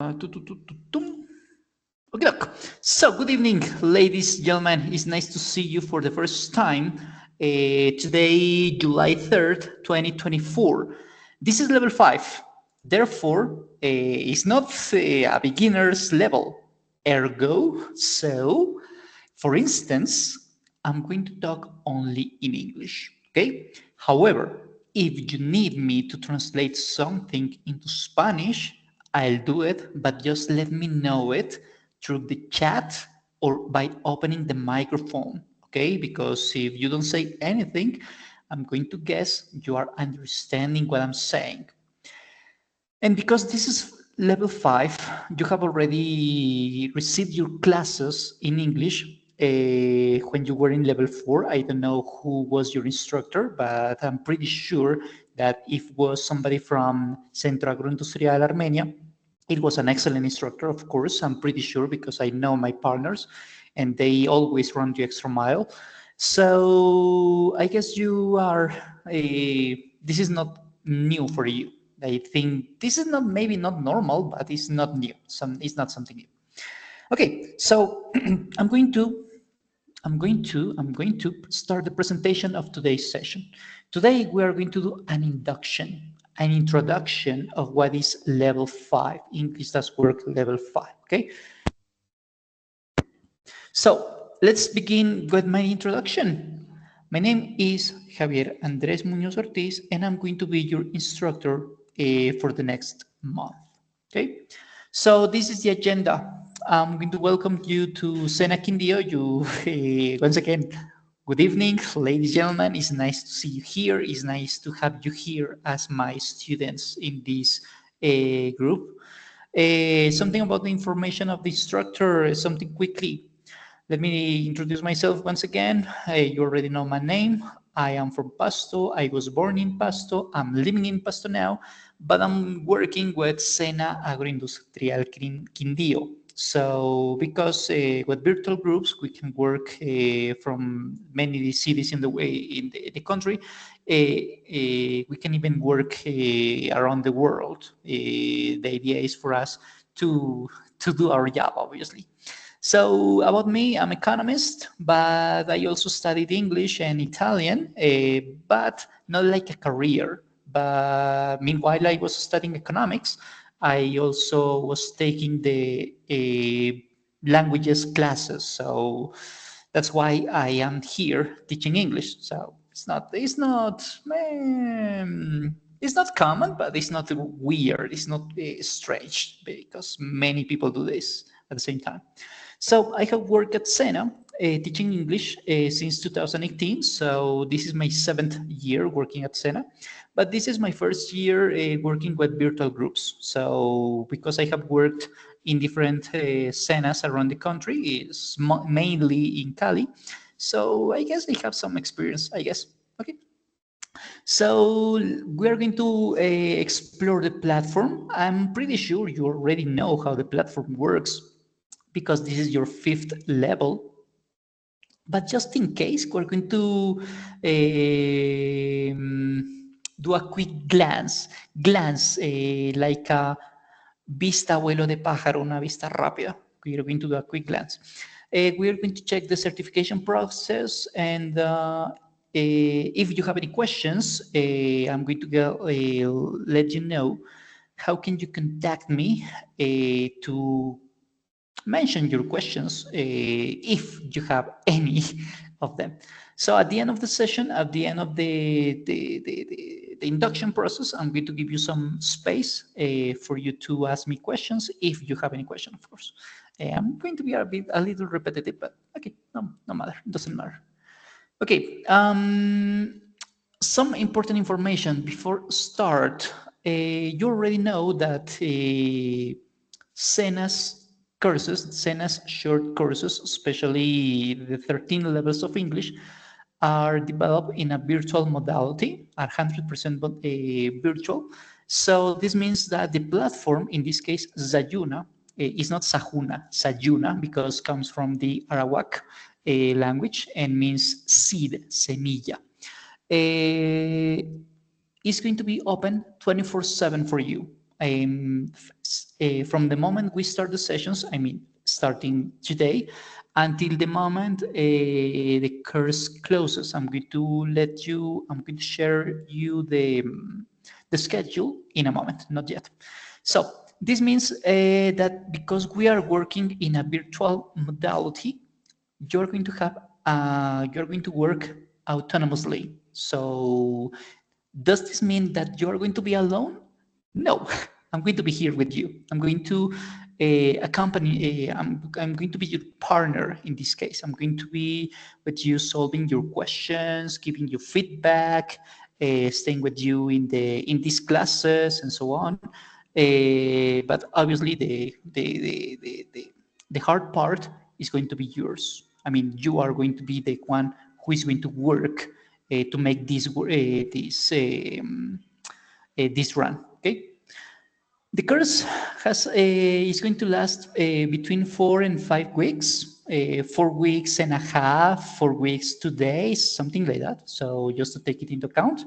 Okay, look. So, good evening, ladies, gentlemen. It's nice to see you for the first time. Today, July 3rd, 2024. This is level 5. Therefore, it's not a beginner's level. Ergo, so, for instance, I'm going to talk only in English. Okay? However, if you need me to translate something into Spanish, I'll do it, but just let me know it through the chat or by opening the microphone, okay? Because if you don't say anything, I'm going to guess you are understanding what I'm saying. And because this is level 5, you have already received your classes in English when you were in level 4. I don't know who was your instructor, but I'm pretty sure that if it was somebody from Centro Agroindustrial Armenia, it was an excellent instructor, of course. I'm pretty sure because I know my partners and they always run the extra mile. So I guess you are this is not new for you. I think this is not maybe not normal, but it's not new. It's not something new. Okay, so I'm going to start the presentation of today's session. Today we are going to do an introduction of what is level 5, English Does Work level 5. Okay, so let's begin with my introduction. My name is Javier Andrés Muñoz Ortiz, and I'm going to be your instructor for the next month. Okay, so this is the agenda. I'm going to welcome you to Sena Quindío. Once again, good evening, ladies and gentlemen. It's nice to see you here. It's nice to have you here as my students in this group. Something about the information of the instructor, something quickly. Let me introduce myself once again. You already know my name. I am from Pasto. I was born in Pasto. I'm living in Pasto now, but I'm working with Sena Agroindustrial Quindío. So because with virtual groups, we can work from many cities in the country. We can even work around the world. The idea is for us to do our job, obviously. So about me, I'm economist, but I also studied English and Italian, but not like a career. But meanwhile, I was studying economics. I also was taking the languages classes. So that's why I am here teaching English. So it's not common, but it's not weird. It's not strange because many people do this at the same time. So I have worked at Sena teaching English since 2018. So this is my 7th year working at Sena, but this is my first year working with virtual groups. So because I have worked in different Senas around the country, it's mainly in Cali. So I guess I have some experience, I guess. Okay. So we are going to explore the platform. I'm pretty sure you already know how the platform works because this is your 5th level. But just in case, we're going to do a quick glance like a vista vuelo de pájaro, una vista rápida. We're going to do a quick glance. We're going to check the certification process, and if you have any questions, I'm going to let you know how can you contact me to mention your questions if you have any of them. So at the end of the session, at the end of the induction process, I'm going to give you some space for you to ask me questions if you have any question, of course. I'm going to be a little repetitive, but okay, no matter, it doesn't matter. Okay, some important information before start. You already know that Sena's short courses, especially the 13 levels of English, are developed in a virtual modality, are 100% virtual. So this means that the platform, in this case, Zayuna, is not Sahuna, Sayuna, because it comes from the Arawak language and means seed, semilla. Is going to be open 24/7 for you. From the moment we start the sessions, I mean, starting today, until the moment the course closes. I'm going to share you the schedule in a moment, not yet. So this means that because we are working in a virtual modality, you're going to have you're going to work autonomously. So does this mean that you're going to be alone? No, I'm going to be here with you. I'm going to accompany, I'm going to be your partner in this case. I'm going to be with you solving your questions, giving you feedback, staying with you in these classes and so on. But obviously the hard part is going to be yours. I mean, you are going to be the one who is going to work to make this run. Okay. The course is going to last between 4 and 5 weeks, 4 weeks and a half, 4 weeks, 2 days, something like that. So just to take it into account.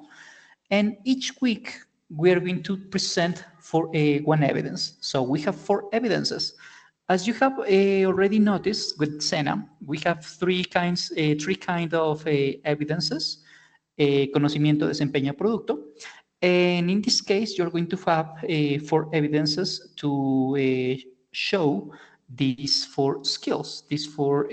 And each week we are going to present for one evidence. So we have 4 evidences. As you have already noticed with Sena, we have three kind of evidences: conocimiento, desempeño, producto. And in this case, you're going to have 4 evidences to show these 4 skills, these 4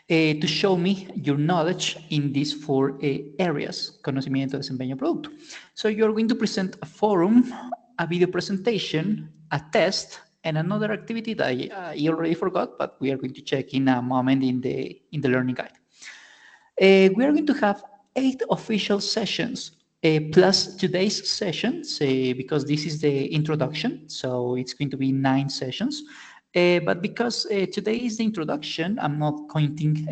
to show me your knowledge in these 4 areas: conocimiento, desempeño, producto. So you're going to present a forum, a video presentation, a test, and another activity that I already forgot, but we are going to check in a moment in the learning guide. We are going to have 8 official sessions plus today's sessions because this is the introduction, so it's going to be 9 sessions. But because today is the introduction, I'm not counting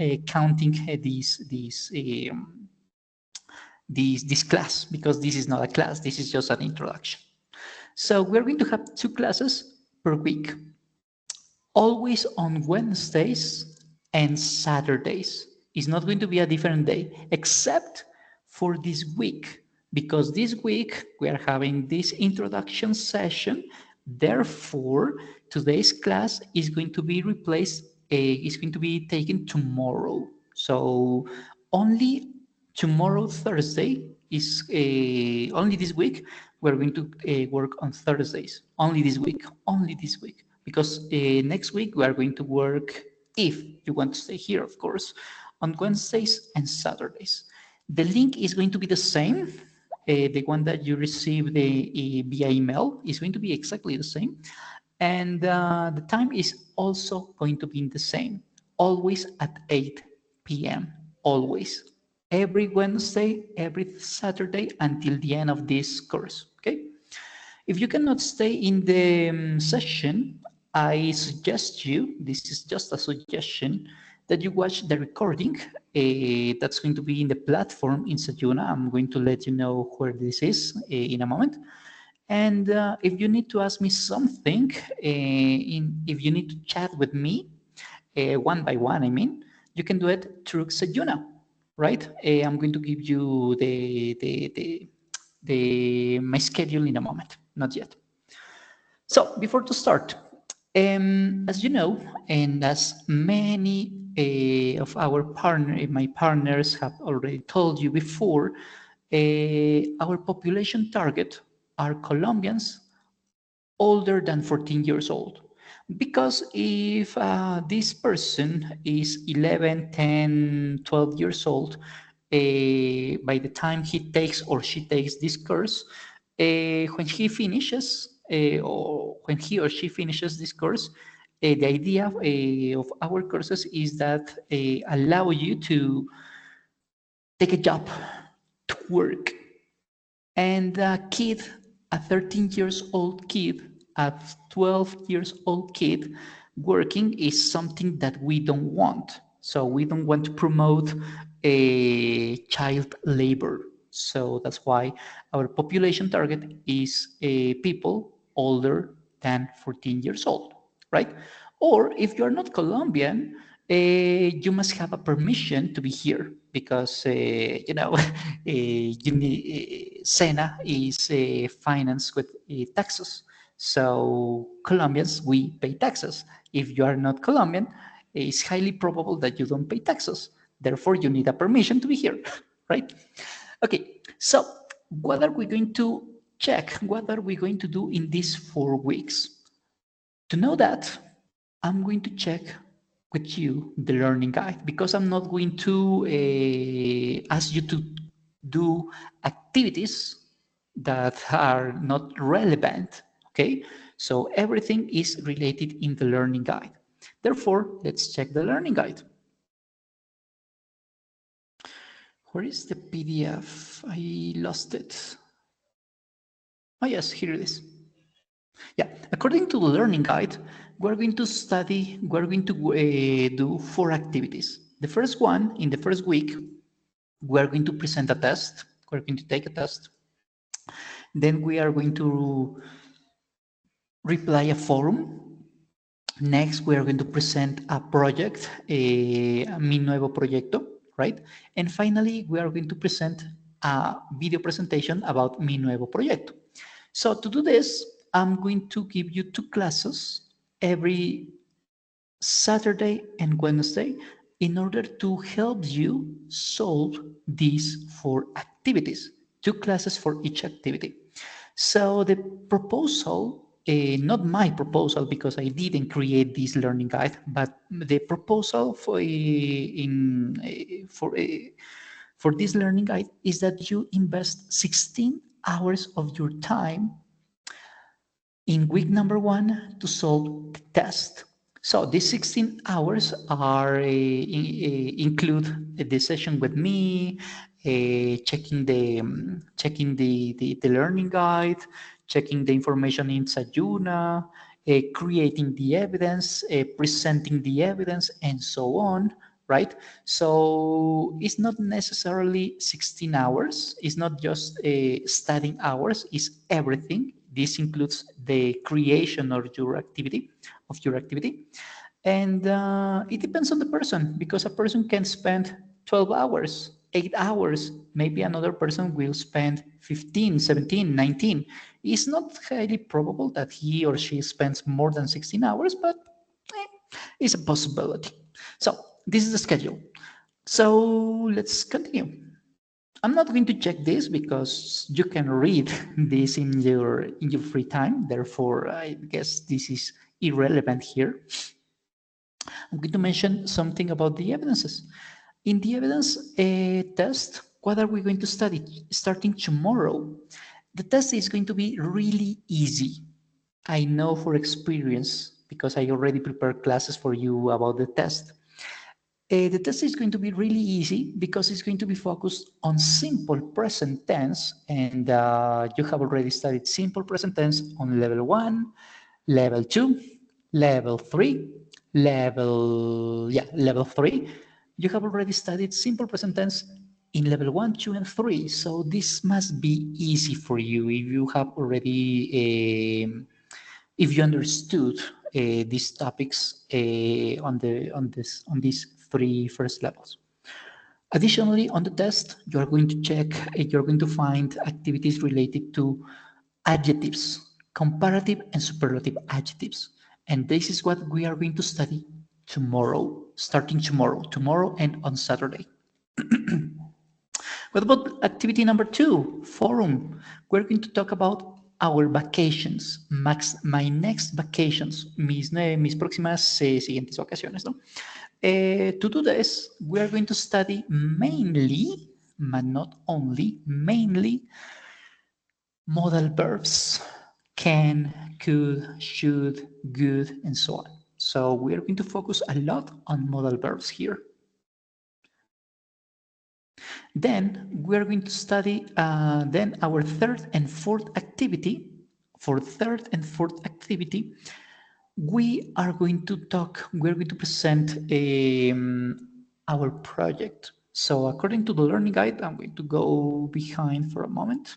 this class, because this is not a class. This is just an introduction. So we're going to have 2 classes per week, always on Wednesdays and Saturdays. It's not going to be a different day, except for this week, because this week we are having this introduction session. Therefore, today's class is going to be replaced, is going to be taken tomorrow. So only tomorrow, Thursday, is only this week. We're going to work on Thursdays. Only this week. Because next week we are going to work, if you want to stay here, of course, on Wednesdays and Saturdays. The link is going to be the same. The one that you received via email is going to be exactly the same. And the time is also going to be the same, always at 8 p.m., always. Every Wednesday, every Saturday until the end of this course, okay? If you cannot stay in the session, I suggest you, this is just a suggestion, that you watch the recording that's going to be in the platform in Sayuna. I'm going to let you know where this is in a moment. And if you need to ask me something, if you need to chat with me, one by one, I mean, you can do it through Sayuna, right? I'm going to give you my schedule in a moment, not yet. So before to start, as you know, and as many of my partners have already told you before, our population target are Colombians older than 14 years old. Because if this person is 11, 10, 12 years old, by the time he takes or she takes this course, when he finishes or when he or she finishes this course, the idea of our courses is that allow you to take a job, to work. And a kid, a 13 years old kid, a 12 years old kid working is something that we don't want. So we don't want to promote a child labor. So that's why our population target is people older than 14 years old, right? Or if you're not Colombian, You must have a permission to be here because, you know, SENA is financed with taxes. So Colombians, we pay taxes. If you are not Colombian, it's highly probable that you don't pay taxes. Therefore, you need a permission to be here, right? Okay, so what are we going to check? What are we going to do in these 4 weeks? To know that, I'm going to check with you the learning guide because I'm not going to ask you to do activities that are not relevant, okay? So everything is related in the learning guide. Therefore, let's check the learning guide. Where is the PDF? I lost it. Oh yes, here it is. Yeah, according to the learning guide, we're going to do 4 activities. The first one, in the first week, we're going to present a test. We're going to take a test. Then we are going to reply a forum. Next, we are going to present a project, mi nuevo proyecto, right? And finally, we are going to present a video presentation about mi nuevo proyecto. So to do this, I'm going to give you 2 classes every Saturday and Wednesday in order to help you solve these 4 activities, 2 classes for each activity. So the proposal, not my proposal because I didn't create this learning guide, but the proposal for this learning guide is that you invest 16 hours of your time in week number 1 to solve the test. So these 16 hours are include the session with me, checking the learning guide, checking the information in Sayuna, creating the evidence, presenting the evidence, and so on, right? So it's not necessarily 16 hours. It's not just studying hours. It's everything. This includes the creation of your activity, and it depends on the person because a person can spend 12 hours, 8 hours. Maybe another person will spend 15, 17, 19. It's not highly probable that he or she spends more than 16 hours, but it's a possibility. So this is the schedule. So let's continue. I'm not going to check this because you can read this in your free time. Therefore, I guess this is irrelevant here. I'm going to mention something about the evidences. In the evidence test, what are we going to study starting tomorrow? The test is going to be really easy. I know for experience because I already prepared classes for you about the test. The test is going to be really easy because it's going to be focused on simple present tense, and you have already studied simple present tense on level 1, level 2, level 3, level 3. You have already studied simple present tense in level 1, 2, and 3, so this must be easy for you if you have already if you understood these topics on these 3 first levels. Additionally, on the test, you are going to check, you're going to find activities related to adjectives, comparative and superlative adjectives. And this is what we are going to study tomorrow, starting tomorrow and on Saturday. What about activity number 2, forum? We're going to talk about our vacations, my next vacations, mis próximas siguientes vacaciones, ¿no? To do this, we are going to study mainly, but not only, mainly modal verbs, can, could, should, good, and so on. So we are going to focus a lot on modal verbs here. Then we're going to study then our third and fourth activity. For third and fourth activity, we're going to present our project. So according to the learning guide, I'm going to go behind for a moment.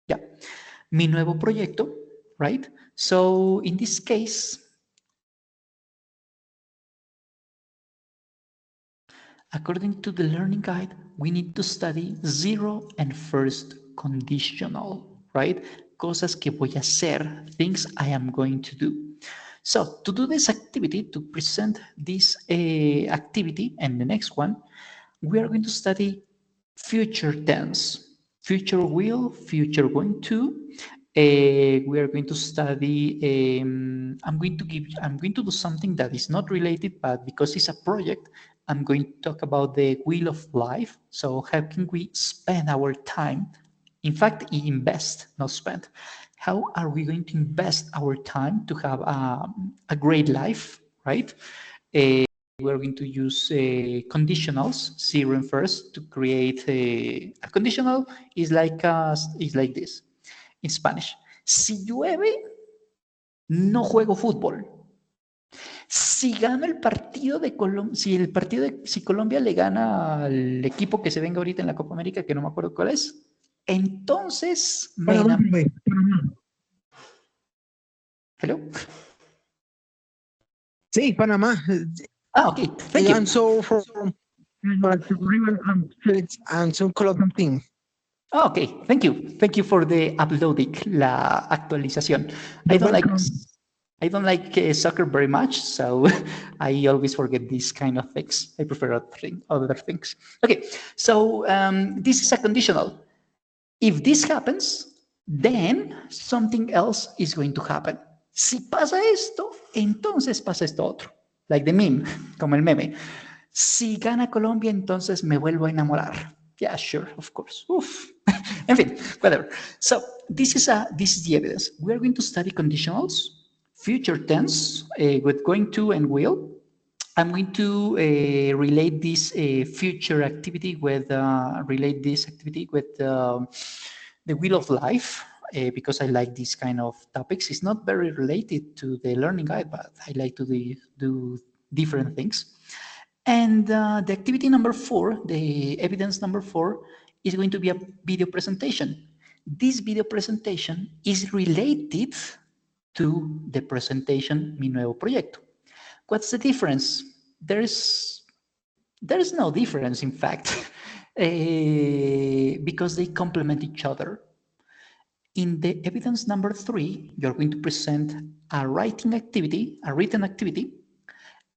Yeah, mi nuevo proyecto, right? So in this case, According to the learning guide, we need to study zero and first conditional, right? Cosas que voy a hacer, things I am going to do. So to do this activity, to present this activity and the next one, we are going to study future tense, future will, future going to. We are going to study. I'm going to do something that is not related, but because it's a project, I'm going to talk about the wheel of life. So how can we spend our time? In fact, invest, not spend. How are we going to invest our time to have a great life, right? We're going to use conditionals, zero and first, to create a conditional is like this in Spanish. Si llueve, no juego fútbol. Si gana el partido de Colombia, si Colombia le gana al equipo que se venga ahorita en la Copa América, que no me acuerdo cuál es, entonces me enamoro. ¿Hello? Sí, Panamá. Okay, thank you. And so from and some Colombian team. Okay, thank you. Thank you for the uploading, la actualización. I don't like soccer very much, so I always forget these kind of things. I prefer other things. Okay, so this is a conditional. If this happens, then something else is going to happen. Si pasa esto, entonces pasa esto otro. Like the meme, como el meme. Si gana Colombia, entonces me vuelvo a enamorar. Yeah, sure, of course. Oof. En fin, whatever. So this is the evidence. We are going to study conditionals, future tense with going to and will. I'm going to relate this future activity with the wheel of life because I like these kind of topics. It's not very related to the learning guide, but I like to do different things. And the activity number 4, the evidence number 4, is going to be a video presentation. This video presentation is related to the presentation Mi Nuevo Proyecto. What's the difference? There's no difference, in fact, because they complement each other. In the evidence number 3, you're going to present a written activity,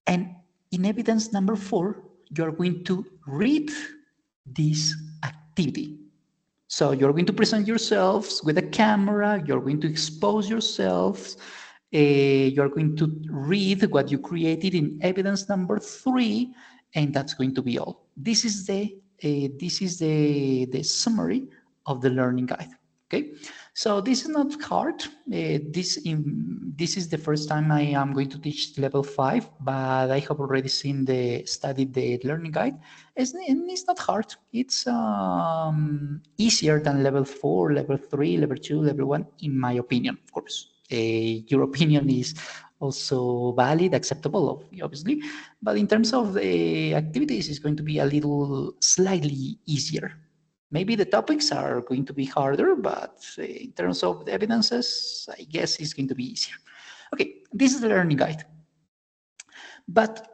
and in evidence number 4, you're going to read this activity. So you're going to present yourselves with a camera, you're going to expose yourselves, you're going to read what you created in evidence number 3, and that's going to be all. This is the summary of the learning guide. Okay, so this is not hard. This is the first time I am going to teach level 5, but I have already studied the learning guide. It's not hard. It's easier than level 4, level 3, level 2, level 1, in my opinion, of course. Your opinion is also valid, acceptable, obviously, but in terms of the activities, it's going to be a little slightly easier. Maybe the topics are going to be harder, but in terms of the evidences, I guess it's going to be easier. Okay, this is the learning guide. But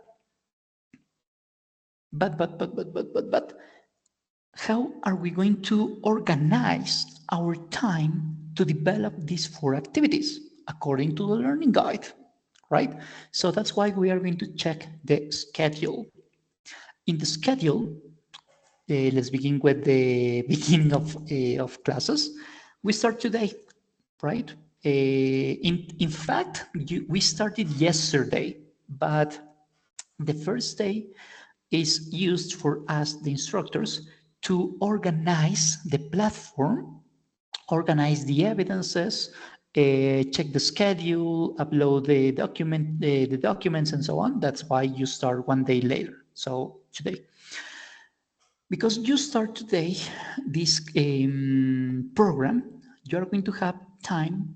how are we going to organize our time to develop these 4 activities according to the learning guide, right? So that's why we are going to check the schedule. In the schedule, let's begin with the beginning of classes. We start today, right? In fact, we started yesterday, but the first day is used for us, the instructors, to organize the platform, organize the evidences, check the schedule, upload the documents, and so on. That's why you start one day later. So today. Because you start today this program, you are going to have time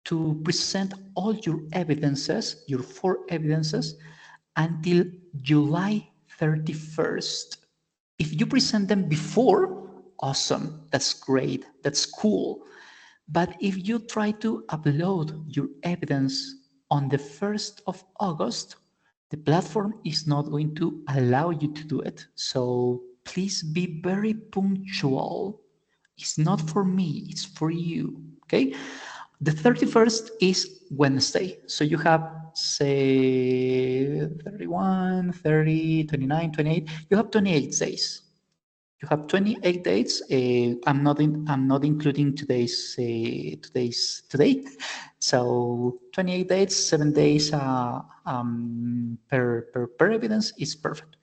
to present all your evidences, your 4 evidences, until July 31st. If you present them before, awesome, that's great, that's cool. But if you try to upload your evidence on the 1st of August, The platform is not going to allow you to do it. So please be very punctual. It's not for me, it's for you. Okay. The 31st is Wednesday. So you have, say, 31, 30, 29, 28. You have 28 days. You have 28 days. I'm not including today's today. So 28 days, 7 days per evidence is perfect.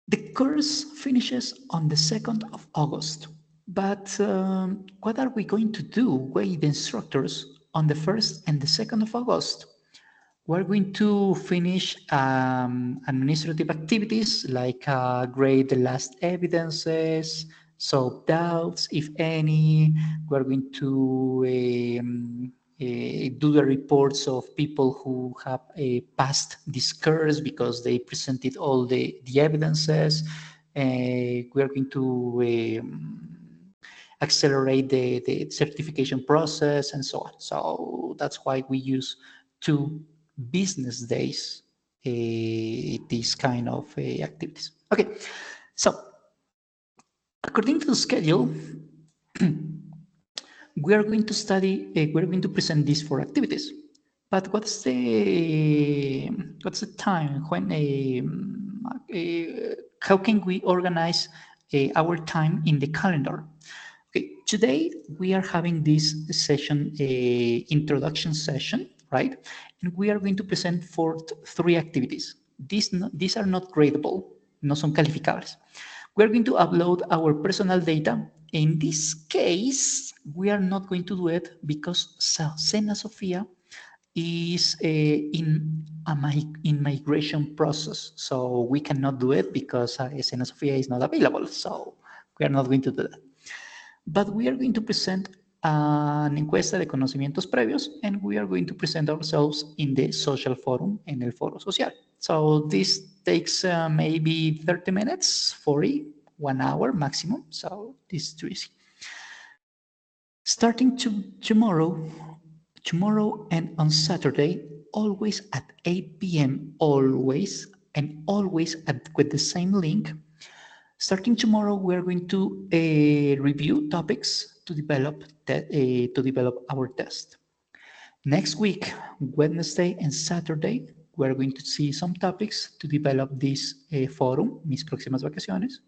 The course finishes on the 2nd of August. But what are we going to do, we the instructors, on the 1st and the 2nd of August? We're going to finish administrative activities like grade the last evidences, solve doubts, if any. We're going to do the reports of people who have passed this course because they presented all the evidences. We're going to accelerate the certification process and so on. So that's why we use 2 business days, these kind of activities. Okay, so according to the schedule, we are going to study, we're going to present these 4 activities. But what's the time when how can we organize our time in the calendar? Okay, today we are having this session, introduction session, right? And we are going to present 3 activities. These are not gradable, no son calificables. We are going to upload our personal data. In this case, we are not going to do it because Sena Sofia is in migration process. So we cannot do it because Sena Sofia is not available. So we are not going to do that. But we are going to present an encuesta de conocimientos previos, and we are going to present ourselves in the social forum, en el foro social. So this takes maybe 30 minutes, 40, 1 hour maximum. So this is too easy. Starting tomorrow and on Saturday, always at 8 p.m., always, and always with the same link. Starting tomorrow, we're going to review topics to develop our test. Next week, Wednesday and Saturday, we're going to see some topics to develop this forum, mis próximas vacaciones.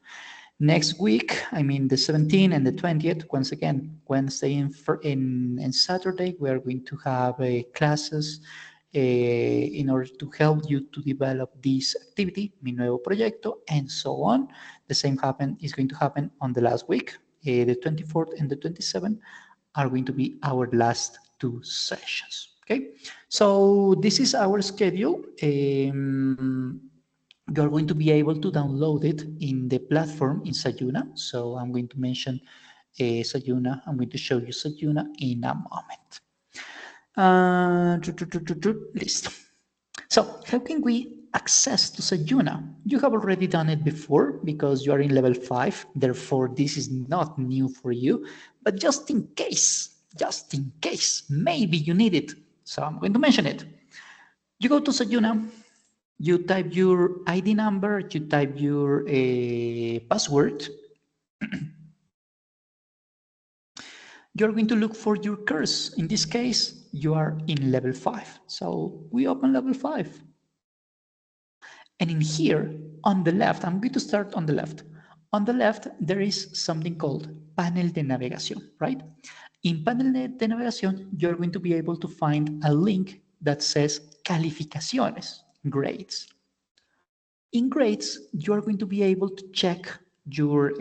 Next week, I mean the 17th and the 20th, once again, Wednesday and Saturday, we are going to have classes in order to help you to develop this activity, mi nuevo proyecto, and so on. The same is going to happen on the last week. The 24th and the 27th are going to be our last 2 sessions. Okay, so this is our schedule. You're going to be able to download it in the platform in Sayuna. So I'm going to mention Sayuna. I'm going to show you Sayuna in a moment. List. So how can we access to Sayuna? You have already done it before because you are in level 5. Therefore, this is not new for you. But just in case, maybe you need it. So I'm going to mention it. You go to Sayuna. You type your ID number, you type your password. You're going to look for your course. In this case, you are in level 5. So we open level 5. And in here, on the left, I'm going to start on the left. On the left, there is something called panel de navegación, right? In panel de navegación, you're going to be able to find a link that says calificaciones, grades. In grades, you are going to be able to check your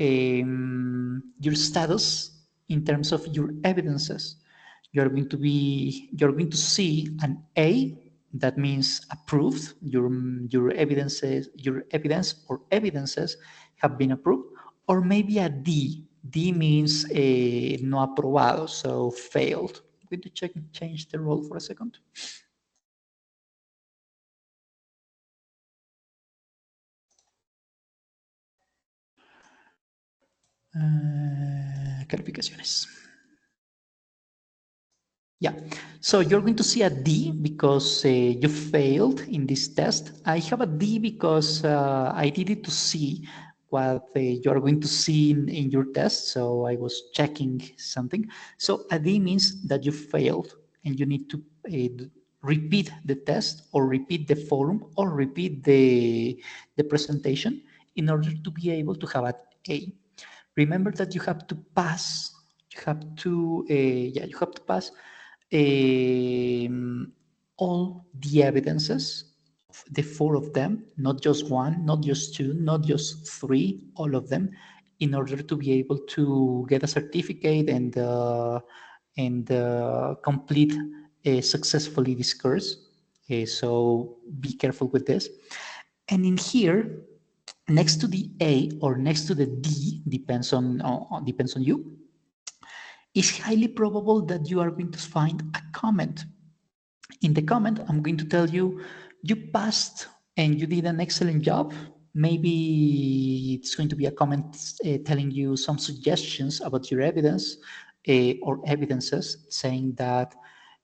status in terms of your evidences. You're going to see an A, that means approved. Your evidence or evidences have been approved, or maybe a D. D means no aprobado, so failed. I'm going to change the role for a second. Calificaciones. Yeah, so you're going to see a D because you failed in this test. I have a D because I needed to see what you're going to see in your test. So I was checking something. So a D means that you failed and you need to repeat the test or repeat the forum or repeat the presentation in order to be able to have an A. Remember that you have to pass. You have to, you have to pass all the evidences, the four of them, not just one, not just two, not just three, all of them, in order to be able to get a certificate and complete successfully this course. So be careful with this. And in here, next to the A or next to the D, depends on you, it's highly probable that you are going to find a comment. In the comment, I'm going to tell you, you passed and you did an excellent job. Maybe it's going to be a comment telling you some suggestions about your evidence or evidences, saying that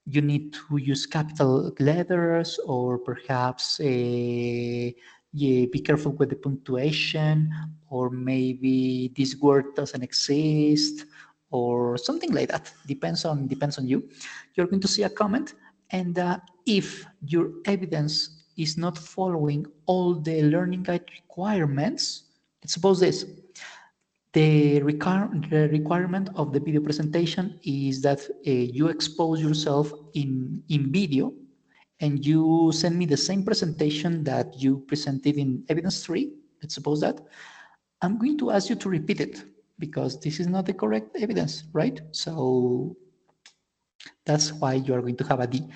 you need to use capital letters or perhaps yeah, be careful with the punctuation, or maybe this word doesn't exist or something like that. Depends on you. You're going to see a comment, and if your evidence is not following all the learning guide requirements, let's suppose this. The requirement of the video presentation is that you expose yourself in video and you send me the same presentation that you presented in evidence 3. Let's suppose that. I'm going to ask you to repeat it because this is not the correct evidence, right? So that's why you are going to have a D.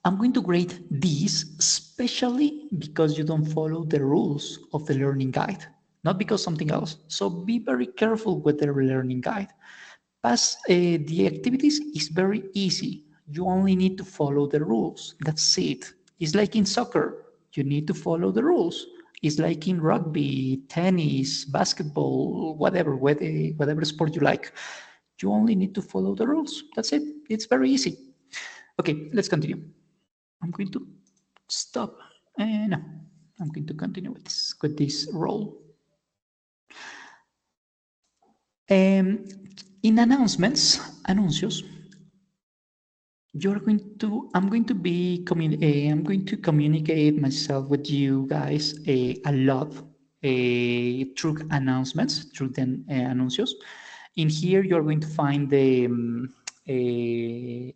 I'm going to grade these, especially because you don't follow the rules of the learning guide, not because something else. So be very careful with the learning guide. Pass the activities is very easy. You only need to follow the rules. That's it. It's like in soccer. You need to follow the rules. It's like in rugby, tennis, basketball, whatever sport you like. You only need to follow the rules. That's it. It's very easy. Okay, let's continue. I'm going to stop and I'm going to continue with this role. In announcements, anuncios, I'm going to be, I'm going to communicate myself with you guys a lot through announcements, through the anuncios. In here, you're going to find the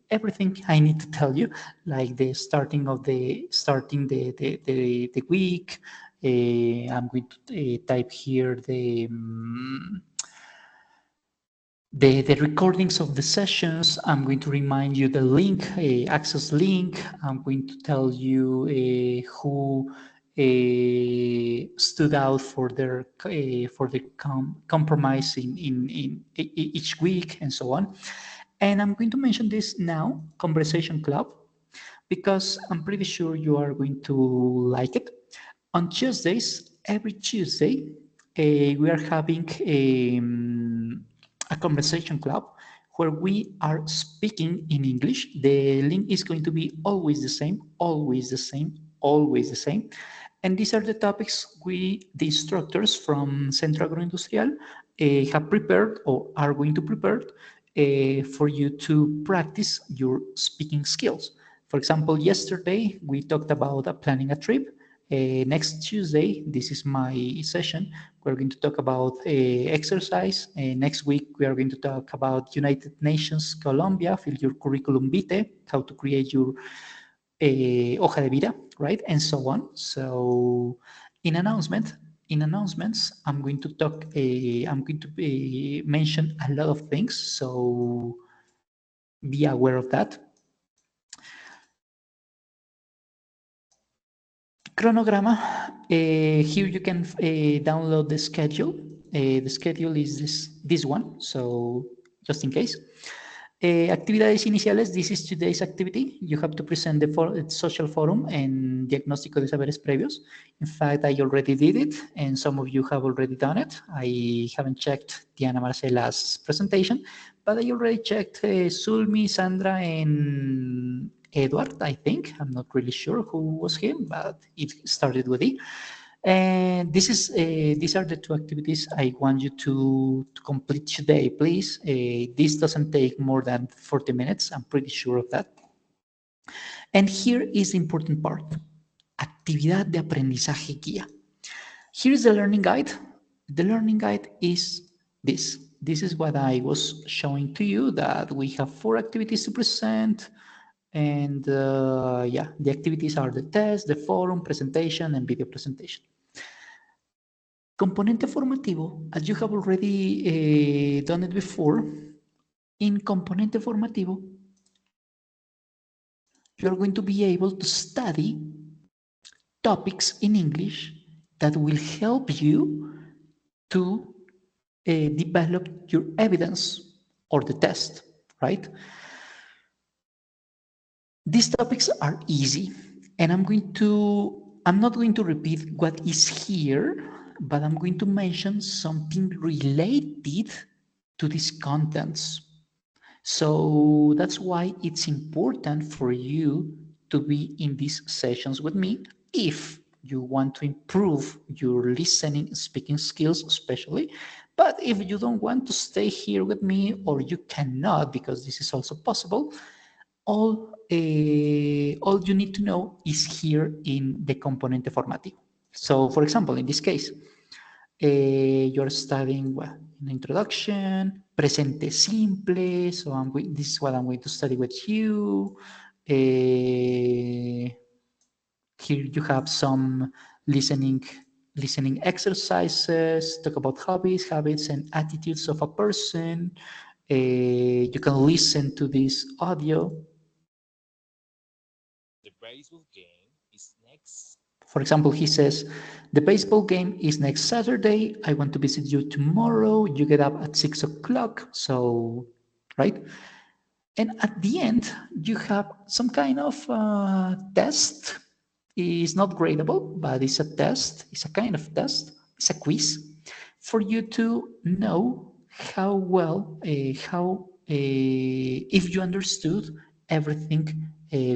everything I need to tell you, like the starting the week. I'm going to type here the recordings of the sessions. I'm going to remind you the link, access link. I'm going to tell you who stood out for the compromise in each week and so on. And I'm going to mention this now, Conversation Club, because I'm pretty sure you are going to like it. On Tuesdays, every Tuesday, we are having a conversation club where we are speaking in English. The link is going to be always the same, always the same, always the same. And these are the topics the instructors from Centro Agroindustrial, have prepared or are going to prepare for you to practice your speaking skills. For example, yesterday we talked about planning a trip. Next Tuesday, this is my session. We're going to talk about exercise. Next week, we are going to talk about United Nations Colombia, fill your curriculum vitae, how to create your hoja de vida, right? And so on. So in announcements, I'm going to talk, I'm going to mention a lot of things. So be aware of that. Chronograma, here you can download the schedule. The schedule is this one, so just in case. Actividades iniciales, this is today's activity. You have to present the social forum and diagnóstico de saberes previos. In fact, I already did it, and some of you have already done it. I haven't checked Diana Marcela's presentation, but I already checked Sulmi, Sandra, and Edward, I think. I'm not really sure who was him, but it started with E. And these are the two activities I want you to complete today, please. This doesn't take more than 40 minutes. I'm pretty sure of that. And here is the important part. Actividad de aprendizaje guía. Here is the learning guide. The learning guide is this. This is what I was showing to you, that we have 4 activities to present. And yeah, the activities are the test, the forum, presentation, and video presentation. Componente formativo, as you have already done it before, in componente formativo, you're going to be able to study topics in English that will help you to develop your evidence or the test, right? These topics are easy, and I'm not going to repeat what is here, but I'm going to mention something related to these contents. So that's why it's important for you to be in these sessions with me if you want to improve your listening and speaking skills, especially. But if you don't want to stay here with me, or you cannot, because this is also possible, all you need to know is here in the componente formativo. So, for example, in this case, you're studying an introduction, presente simple. So this is what I'm going to study with you. Here you have some listening exercises. Talk about hobbies, habits, and attitudes of a person. You can listen to this audio. The baseball game is next. For example, he says, the baseball game is next Saturday. I want to visit you tomorrow. You get up at 6 o'clock. So, right? And at the end, you have some kind of test. It's not gradable, but it's a test. It's a kind of test. It's a quiz for you to know how well, if you understood everything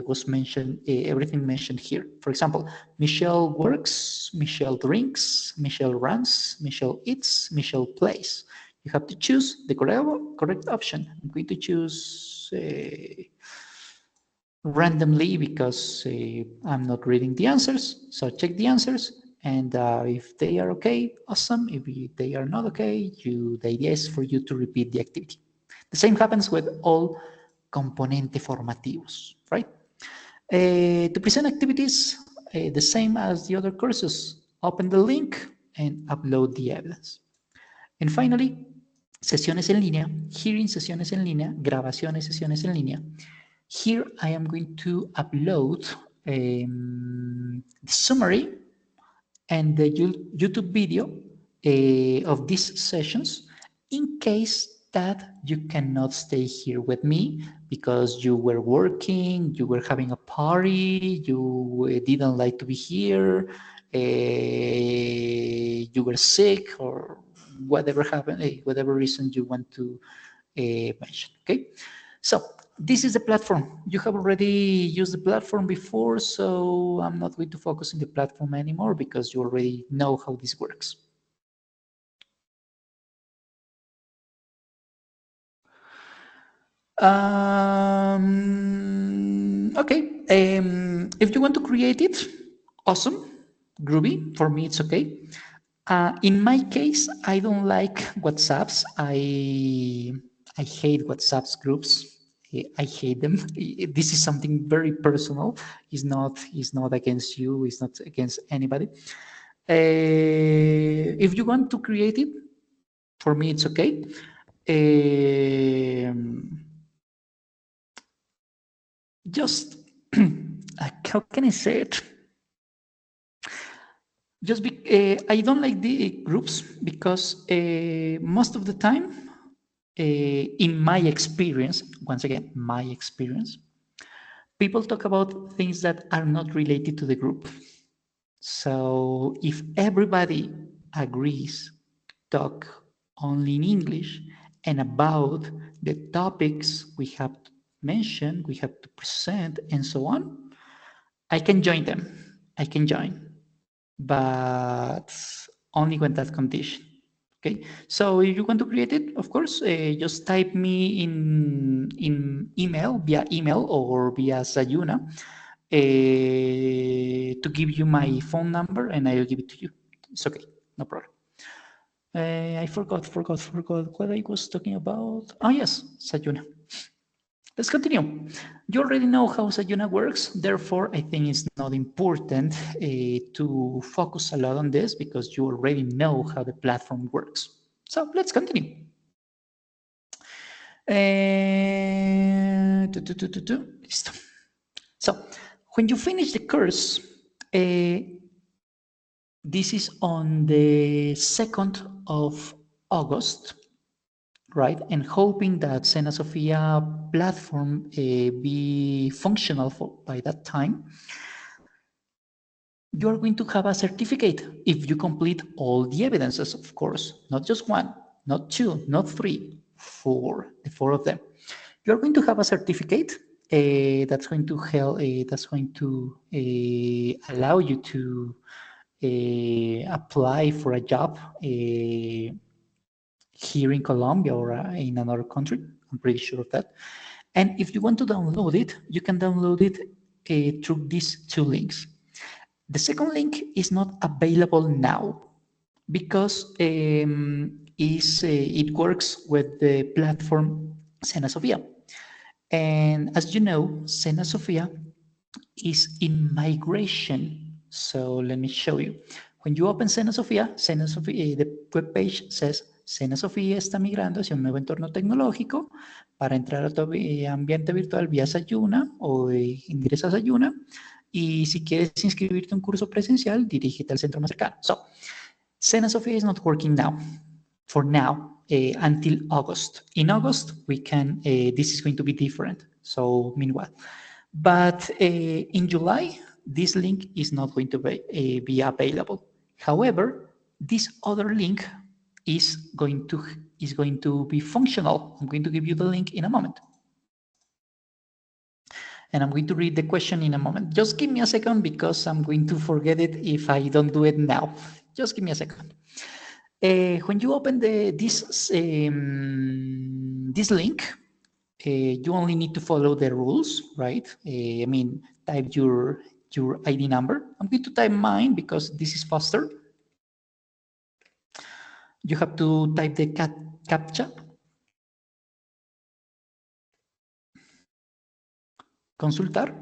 was mentioned, everything mentioned here. For example, Michelle works, Michelle drinks, Michelle runs, Michelle eats, Michelle plays. You have to choose the correct option. I'm going to choose randomly because I'm not reading the answers. So check the answers, and if they are okay, awesome. If they are not okay, the idea is for you to repeat the activity. The same happens with all componente formativos, right? To present activities, the same as the other courses. Open the link and upload the evidence. And finally, sesiones en línea. Here in sesiones en línea, grabaciones, sesiones en línea. Here I am going to upload the summary and the YouTube video of these sessions in case that you cannot stay here with me because you were working, you were having a party, you didn't like to be here, you were sick, or whatever happened, whatever reason you want to mention, okay? So this is the platform. You have already used the platform before, so I'm not going to focus on the platform anymore because you already know how this works. Okay, if you want to create it, awesome, groovy. For me, it's okay. In my case, I don't like WhatsApps. I hate WhatsApp's groups. I hate them. This is something very personal. It's not against you. It's not against anybody. If you want to create it, for me, it's okay. Just how can I say it? I don't like the groups because most of the time, in my experience, once again, my experience, people talk about things that are not related to the group. So if everybody agrees to talk only in English and about the topics we have mentioned, we have to present, and so on, I can join them. I can join, but only when that condition. Okay, so if you want to create it, of course, just type me in email, via email or via Sayuna, to give you my phone number, and I will give it to you. It's okay, no problem. I forgot what I was talking about. Oh yes, Sayuna. Let's continue. You already know how Sayuna works, therefore I think it's not important to focus a lot on this because you already know how the platform works. So let's continue. Listo. So when you finish the course, this is on the 2nd of August, right? And hoping that Sena Sofia platform be functional by that time, you are going to have a certificate if you complete all the evidences, of course, not just one, not two, not three, four, the four of them. You're going to have a certificate that's going to help, that's going to allow you to apply for a job here in Colombia or in another country. I'm pretty sure of that. And if you want to download it, you can download it through these two links. The second link is not available now because it works with the platform Sena Sofia. And as you know, Sena Sofia is in migration. So let me show you. When you open Sena Sofia, the web page says Sena Sofia está migrando hacia un nuevo entorno tecnológico. Para entrar a tu ambiente virtual vía Sayuna o ingresa a Sayuna. Y si quieres inscribirte a un curso presencial, dirígete al centro más cercano. So, Sena Sofia is not working now, for now, until August. In August, we can, this is going to be different. So, meanwhile. But in July, this link is not going to be available. However, this other link is going to be functional. I'm going to give you the link in a moment. And I'm going to read the question in a moment. Just give me a second because I'm going to forget it if I don't do it now. Just give me a second. When you open this link, you only need to follow the rules, right? I mean, type your ID number. I'm going to type mine because this is faster. You have to type the CAPTCHA. Consultar.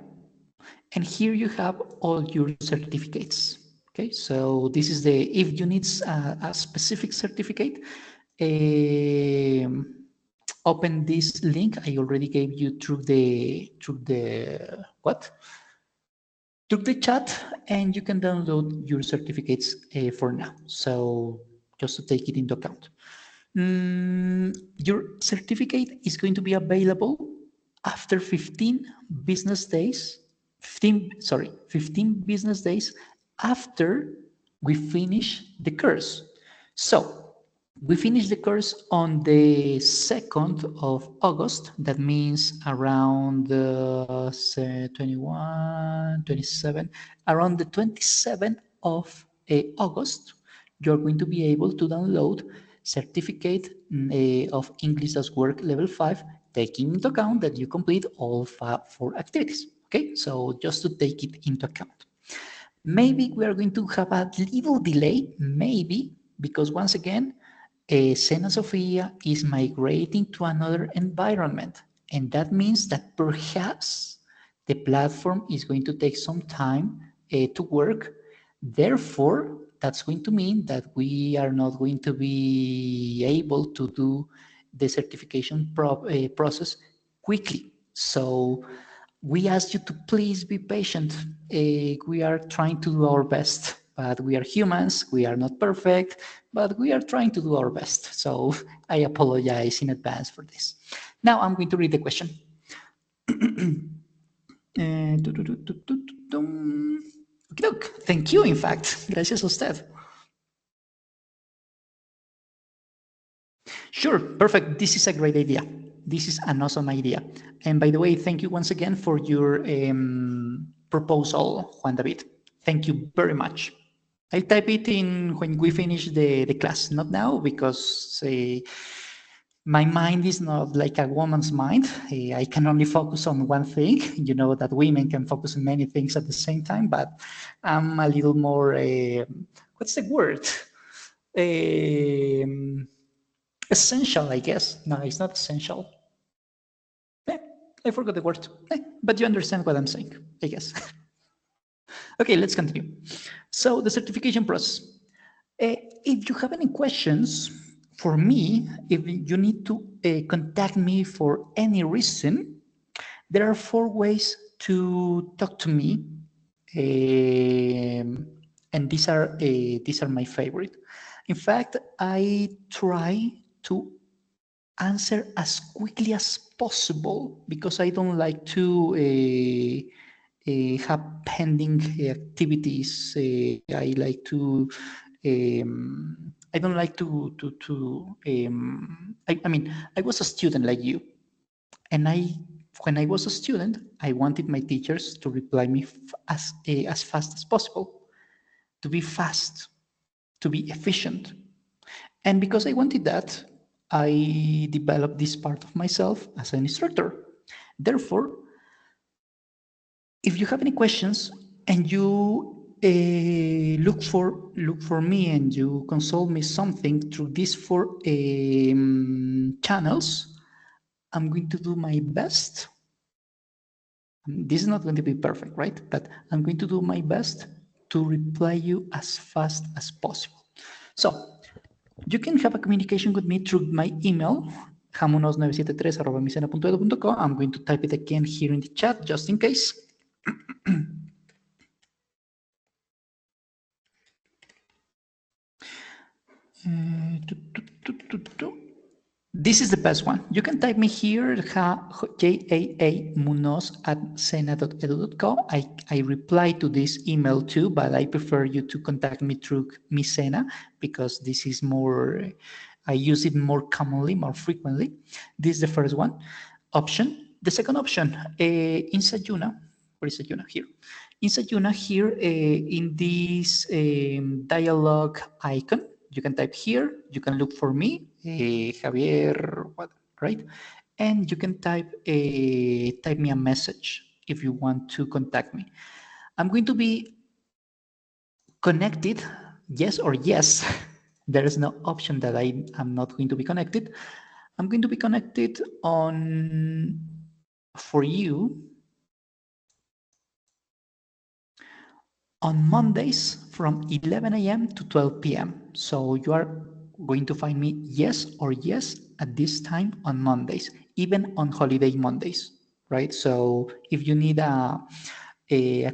And here you have all your certificates. Okay, so this is if you need a specific certificate, open this link I already gave you through the chat, and you can download your certificates for now. So just to take it into account. Your certificate is going to be available after 15 business days 15 business days after we finish the course. So we finish the course on the 2nd of August. That means around 21, 27, around the 27th of August, you're going to be able to download certificate of English as Work Level 5, taking into account that you complete all 4 activities. Okay, so just to take it into account. Maybe we are going to have a little delay, maybe, because once again, Sena Sofia is migrating to another environment. And that means that perhaps the platform is going to take some time to work. Therefore, that's going to mean that we are not going to be able to do the certification process quickly. So we ask you to please be patient. We are trying to do our best, but we are humans. We are not perfect, but we are trying to do our best. So I apologize in advance for this. Now I'm going to read the question. Look, thank you, in fact. Gracias a usted. Sure, perfect. This is a great idea. This is an awesome idea. And by the way, thank you once again for your proposal, Juan David. Thank you very much. I'll type it in when we finish the class, not now, because my mind is not like a woman's mind. I can only focus on one thing. You know that women can focus on many things at the same time, but I'm a little more, what's the word? Essential, I guess. No, it's not essential. I forgot the word, but you understand what I'm saying, I guess. Okay, let's continue. So the certification process. If you have any questions for me, if you need to contact me for any reason, there are 4 ways to talk to me, and these are my favorite. In fact, I try to answer as quickly as possible because I don't like to have pending activities. I like to. I don't like to. I mean, I was a student like you, and when I was a student, I wanted my teachers to reply me as fast as possible, to be fast, to be efficient. And because I wanted that, I developed this part of myself as an instructor. Therefore, if you have any questions and you look for me and you consult me something through these 4 channels, I'm going to do my best. This is not going to be perfect, right? But I'm going to do my best to reply you as fast as possible. So you can have a communication with me through my email, jamonos973@micena.edu.co. I'm going to type it again here in the chat just in case. This is the best one. You can type me here, jaamunoz@sena.edu.co. I reply to this email too, but I prefer you to contact me through Misena because this is more, I use it more commonly, more frequently. This is the first one option. The second option, in Sayuna, where is Sayuna? Here. In Sayuna here, in this dialogue icon, you can type here, you can look for me, Javier, what, right? And you can type me a message if you want to contact me. I'm going to be connected, yes or yes. There is no option that I am not going to be connected. I'm going to be connected for you on Mondays from 11 a.m. to 12 p.m. So you are going to find me yes or yes at this time on Mondays, even on holiday Mondays, right? So if you need a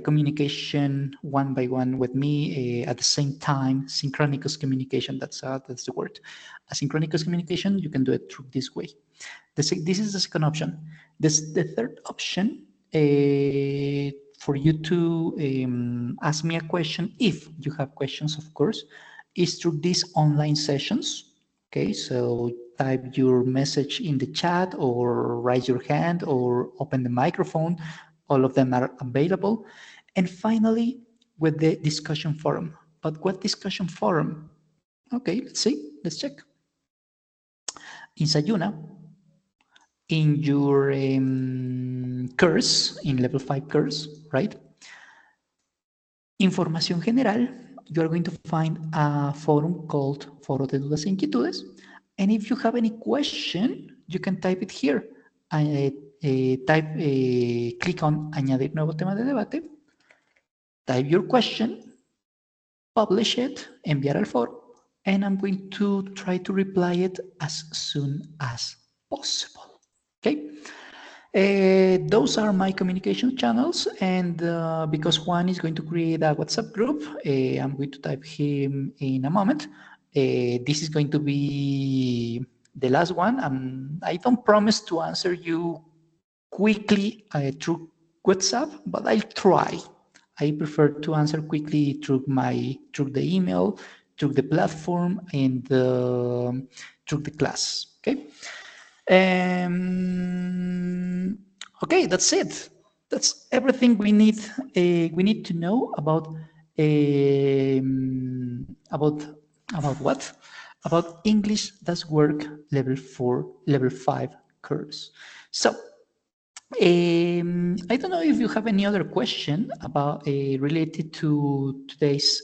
communication one by one with me at the same time, synchronous communication, that's the word. Asynchronous communication, you can do it through this way. This is the second option. The third option, for you to ask me a question, if you have questions, of course, is through these online sessions. Okay, so type your message in the chat or raise your hand or open the microphone. All of them are available. And finally, with the discussion forum. But what discussion forum? Okay, let's see, let's check. In Sayuna, in your course, in level 5 course, right? Información general, you are going to find a forum called Foro de Dudas e Inquietudes. And if you have any question, you can type it here. Click on Añadir nuevo tema de debate. Type your question, publish it, enviar al foro, and I'm going to try to reply it as soon as possible. Okay? Those are my communication channels, and because Juan is going to create a WhatsApp group, I'm going to type him in a moment. This is going to be the last one. I don't promise to answer you quickly through WhatsApp, but I'll try. I prefer to answer quickly through the email, through the platform, and through the class. Okay. Okay, that's it. That's everything we need. We need to know about what? About English Does Work Level 4, Level 5 course. So I don't know if you have any other question about related to today's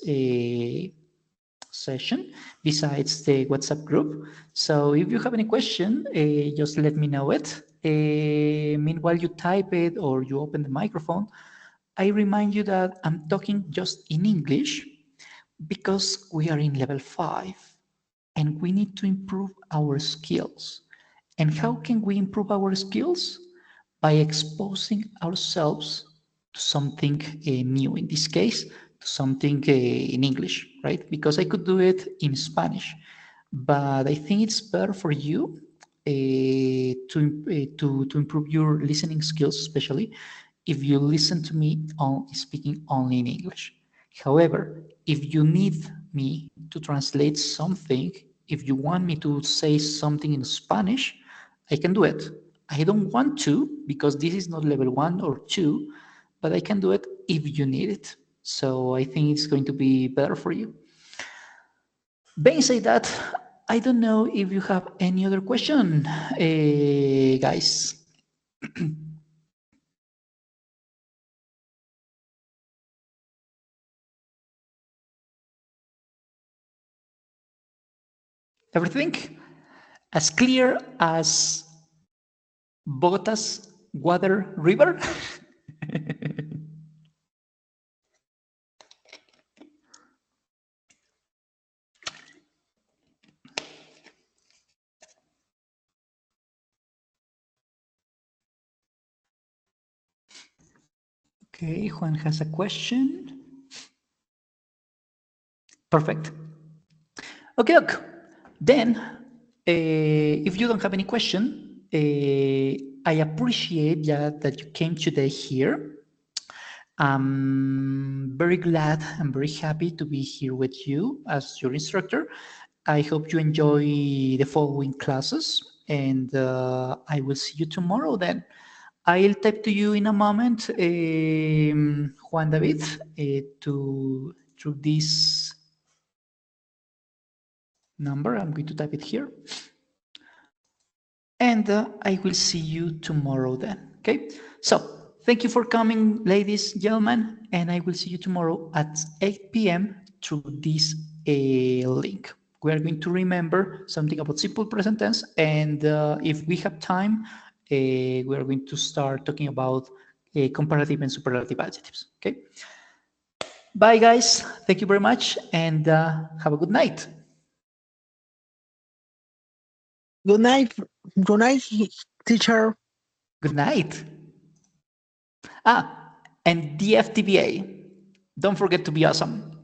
session besides the WhatsApp group. So if you have any question, just let me know it. Meanwhile, you type it or you open the microphone. I remind you that I'm talking just in English because we are in level 5 and we need to improve our skills. And how can we improve our skills? By exposing ourselves to something new, in this case, to something in English, right? Because I could do it in Spanish, but I think it's better for you to improve your listening skills, especially if you listen to me speaking only in English. However, if you need me to translate something, if you want me to say something in Spanish, I can do it. I don't want to because this is not level 1 or 2, but I can do it if you need it. So I think it's going to be better for you. Being said that, I don't know if you have any other question, guys. Everything as clear as Bogota's water river. Okay, Juan has a question. Perfect. Okay, look. Then, if you don't have any question, I appreciate that you came today here. I'm very glad and very happy to be here with you as your instructor. I hope you enjoy the following classes, and I will see you tomorrow then. I'll type to you in a moment, Juan David, through this number. I'm going to type it here. And I will see you tomorrow then. Okay, so thank you for coming, ladies, gentlemen, and I will see you tomorrow at 8 p.m. through this link. We are going to remember something about simple present tense, and if we have time, we are going to start talking about comparative and superlative adjectives. Okay, bye, guys. Thank you very much, and have a good night. Good night. Good night, teacher. Good night. And the FTBA. Don't forget to be awesome.